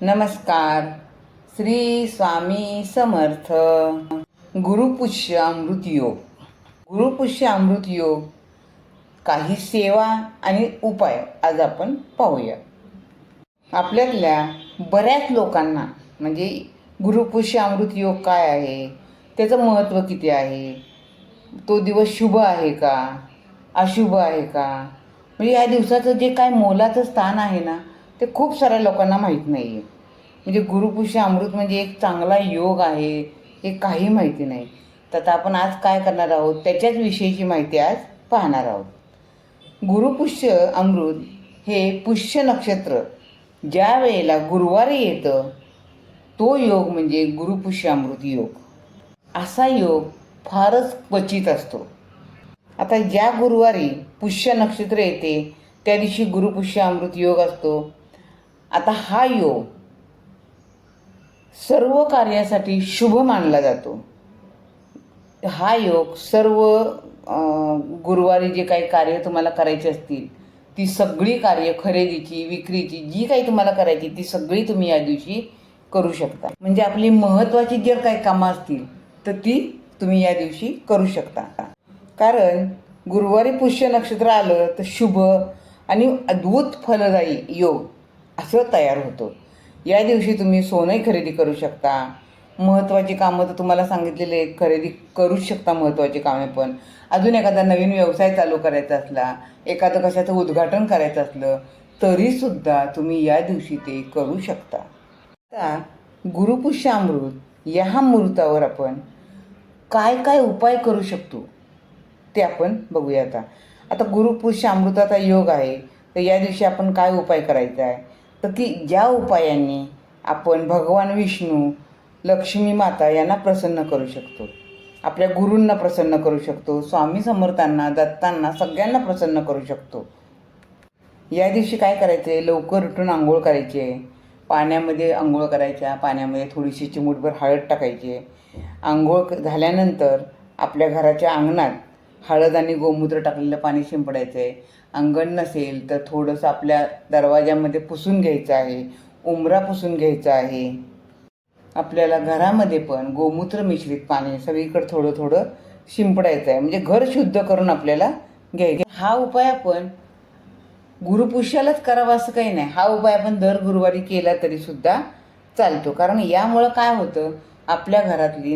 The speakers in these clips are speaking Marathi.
नमस्कार. श्री स्वामी समर्थ. गुरुपुष्य अमृत योग. गुरुपुष्य अमृत योग, काही सेवा आणि उपाय आज आपण पाहूया. आपल्यातल्या बऱ्याच लोकांना म्हणजे गुरुपुष्य अमृत योग काय आहे, त्याचं महत्त्व किती आहे, तो दिवस शुभ आहे का अशुभ आहे का, म्हणजे या दिवसाचं जे काय मोलाचं स्थान आहे ना, ते खूप साऱ्या लोकांना माहीत नाही आहे. म्हणजे गुरुपुष्य अमृत म्हणजे एक चांगला योग आहे हे काही माहिती नाही. तर आता आपण आज काय करणार आहोत, त्याच्याच विषयीची माहिती आज पाहणार आहोत. गुरुपुष्य अमृत हे पुष्य नक्षत्र ज्या वेळेला गुरुवारी येतं तो योग म्हणजे गुरुपुष्य अमृत योग. असा योग फारच क्वचित असतो. आता ज्या गुरुवारी पुष्य नक्षत्र येते त्या दिवशी गुरुपुष्य अमृत योग असतो. आता हा योग सर्व कार्यासाठी शुभ मानला जातो. हा योग सर्व गुरुवारी जे काही कार्य तुम्हाला करायची असतील ती सगळी कार्य, खरेदीची, विक्रीची, जी काही तुम्हाला करायची ती सगळी तुम्ही या दिवशी करू शकता. म्हणजे आपली महत्त्वाची जर काही कामं असतील तर ती तुम्ही या दिवशी करू शकता. कारण गुरुवारी पुष्य नक्षत्र आलं तर शुभ आणि अद्भुत फलदायी योग असं तयार होतं. या दिवशी तुम्ही सोनं खरेदी करू शकता. महत्त्वाची कामं तर तुम्हाला सांगितलेले आहेत, खरेदी करूच शकता महत्त्वाची कामे. पण अजून एखादा नवीन व्यवसाय चालू करायचा असला, एखादं कशाचं उद्घाटन करायचं असलं तरीसुद्धा तुम्ही या दिवशी ते करू शकता. आता गुरुपुष्य अमृत या मुहूर्तावर आपण काय काय उपाय करू शकतो ते आपण बघूया. आता गुरुपुष्य अमृताचा योग आहे तर या दिवशी आपण काय उपाय करायचा आहे, तर की ज्या उपायांनी आपण भगवान विष्णू, लक्ष्मी माता यांना प्रसन्न करू शकतो, आपल्या गुरूंना प्रसन्न करू शकतो, स्वामी समर्थांना, दत्तांना, सगळ्यांना प्रसन्न करू शकतो. या दिवशी काय करायचं आहे, लवकर उठून आंघोळ करायची आहे. पाण्यामध्ये आंघोळ करायच्या, पाण्यामध्ये थोडीशी चिमूटभर हळद टाकायची आहे. आंघोळ झाल्यानंतर आपल्या घराच्या अंगणात हळद आणि गोमूत्र टाकलेलं पाणी शिंपडायचं आहे. अंगण नसेल तर थोडंसं आपल्या दरवाजामध्ये पुसून घ्यायचं आहे, उंबरा पुसून घ्यायचा आहे. आपल्याला घरामध्ये पण गोमूत्र मिश्रित पाणी सगळीकडे थोडं थोडं शिंपडायचं आहे. म्हणजे घर शुद्ध करून आपल्याला घ्यायचं. हा उपाय आपण गुरुपुष्यालाच करावा असं काही नाही. हा उपाय आपण दर गुरुवारी केला तरीसुद्धा चालतो. कारण यामुळं काय होतं, आपल्या घरातली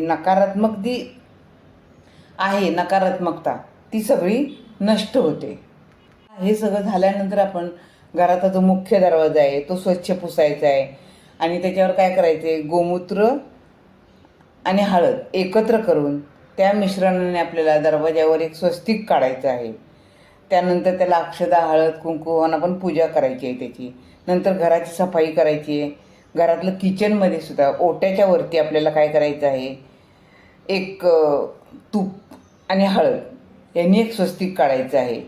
नकारात्मकता ती सगळी नष्ट होते. हे सगळं झाल्यानंतर आपण घराचा जो मुख्य दरवाजा आहे तो स्वच्छ पुसायचा आहे. आणि त्याच्यावर काय करायचं आहे, गोमूत्र आणि हळद एकत्र करून त्या मिश्रणाने आपल्याला दरवाजावर एक स्वस्तिक काढायचं आहे. त्यानंतर त्याला अक्षदा, हळद, कुंकू आपण पूजा करायची आहे त्याची. नंतर घराची सफाई करायची आहे. घरातलं किचनमध्ये सुद्धा ओट्याच्या वरती आपल्याला काय करायचं आहे, एक तूप आणि हळद यांनी एक स्वस्तिक काढायचं आहे.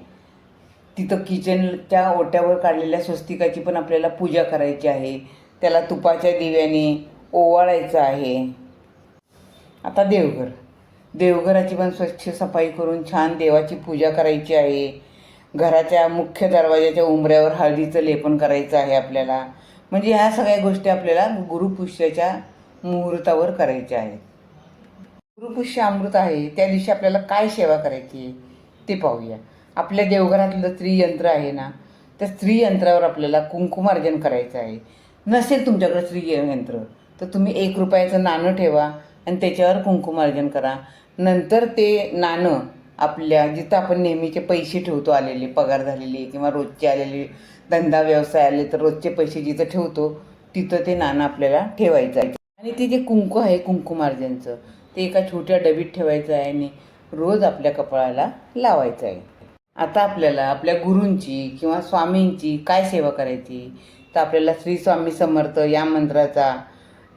तिथं किचनच्या ओट्यावर काढलेल्या स्वस्तिकाची पण आपल्याला पूजा करायची आहे. त्याला तुपाच्या दिव्याने ओवाळायचं आहे. आता देवघराची पण स्वच्छ सफाई करून छान देवाची पूजा करायची आहे. घराच्या मुख्य दरवाजाच्या उंबऱ्यावर हळदीचं लेपन करायचं आहे आपल्याला. म्हणजे ह्या सगळ्या गोष्टी आपल्याला गुरुपुष्याच्या मुहूर्तावर करायच्या आहेत. गुरुपुष्य अमृत आहे त्या दिवशी आपल्याला काय सेवा करायची ते पाहूया. आपल्या देवघरातलं स्त्रीयंत्र आहे ना, त्या स्त्रीयंत्रावर आपल्याला कुंकुमार्जन करायचं आहे. नसेल तुमच्याकडे स्त्रीयंत्र तर तुम्ही 1 रुपयाचं नाणं ठेवा आणि त्याच्यावर कुंकुमार्जन करा. नंतर ते नाणं आपल्या जिथं आपण नेहमीचे पैसे ठेवतो, आलेले पगार झालेले किंवा रोजचे आलेले, धंदा व्यवसाय आले तर रोजचे पैसे जिथं ठेवतो तिथं ते नाणं आपल्याला ठेवायचं आहे. आणि ते जे कुंकू आहे कुंकुमार्जनचं ते एका छोट्या डबीत ठेवायचं आहे आणि रोज आपल्या कपाळाला लावायचं आहे. आता आपल्याला आपल्या गुरूंची किंवा स्वामींची काय सेवा करायची, तर आपल्याला श्री स्वामी समर्थ या मंत्राचा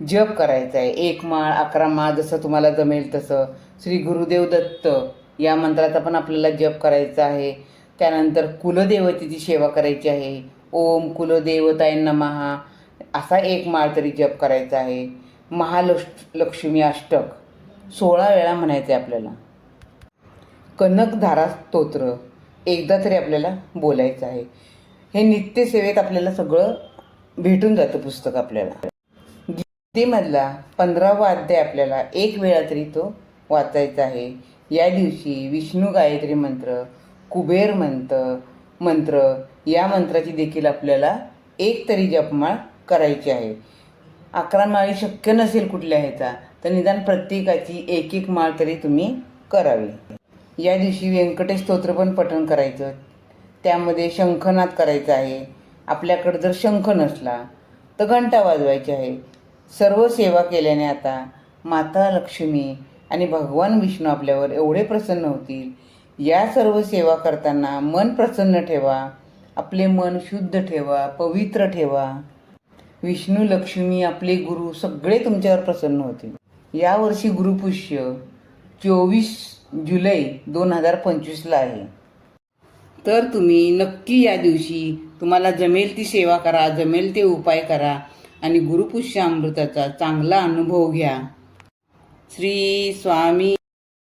जप करायचा आहे. 1 माळ, 11 माळ जसं तुम्हाला जमेल तसं. श्री गुरुदेव दत्त या मंत्राचा पण आपल्याला जप करायचा आहे. त्यानंतर कुलदेवतेची सेवा करायची आहे. ओम कुलदेवताय नमः असा 1 माळ तरी जप करायचा आहे. महालक्ष्मी अष्टक 16 वेळा म्हणायचं आहे आपल्याला. कनकधारा स्तोत्र एकदा तरी आपल्याला बोलायचं आहे. हे नित्यसेवेत आपल्याला सगळं भेटून जातं पुस्तक आपल्याला. गीतेमधला 15वा अध्याय आपल्याला एक वेळा तरी तो वाचायचा आहे. या दिवशी विष्णू गायत्री मंत्र, कुबेर मंत्र या मंत्राची देखील आपल्याला एक तरी जपमाळ करायची आहे. 11 माळी शक्य नसेल कुठल्या ह्याचा तर निदान प्रत्येकाची एक एक माळ तरी तुम्ही करावी. या दिवशी व्यंकटेश स्तोत्र पण पठण करायचं. त्यामध्ये शंखनाद करायचा आहे. आपल्याकडे जर शंख नसला तर घंटा वाजवायची आहे. सर्व सेवा केल्याने आता माता लक्ष्मी आणि भगवान विष्णू आपल्यावर एवढे प्रसन्न होतील. या सर्व सेवा करताना मन प्रसन्न ठेवा, आपले मन शुद्ध ठेवा, पवित्र ठेवा. विष्णू लक्ष्मी आपले गुरु सगळे तुमच्यावर प्रसन्न होतील. यावर्षी गुरुपुष्य 24 जुलै 2025ला आहे. तर तुम्ही नक्की या दिवशी तुम्हाला जमेल ती सेवा करा, जमेल ते उपाय करा आणि गुरुपुष्य अमृताचा चांगला अनुभव घ्या. श्री स्वामी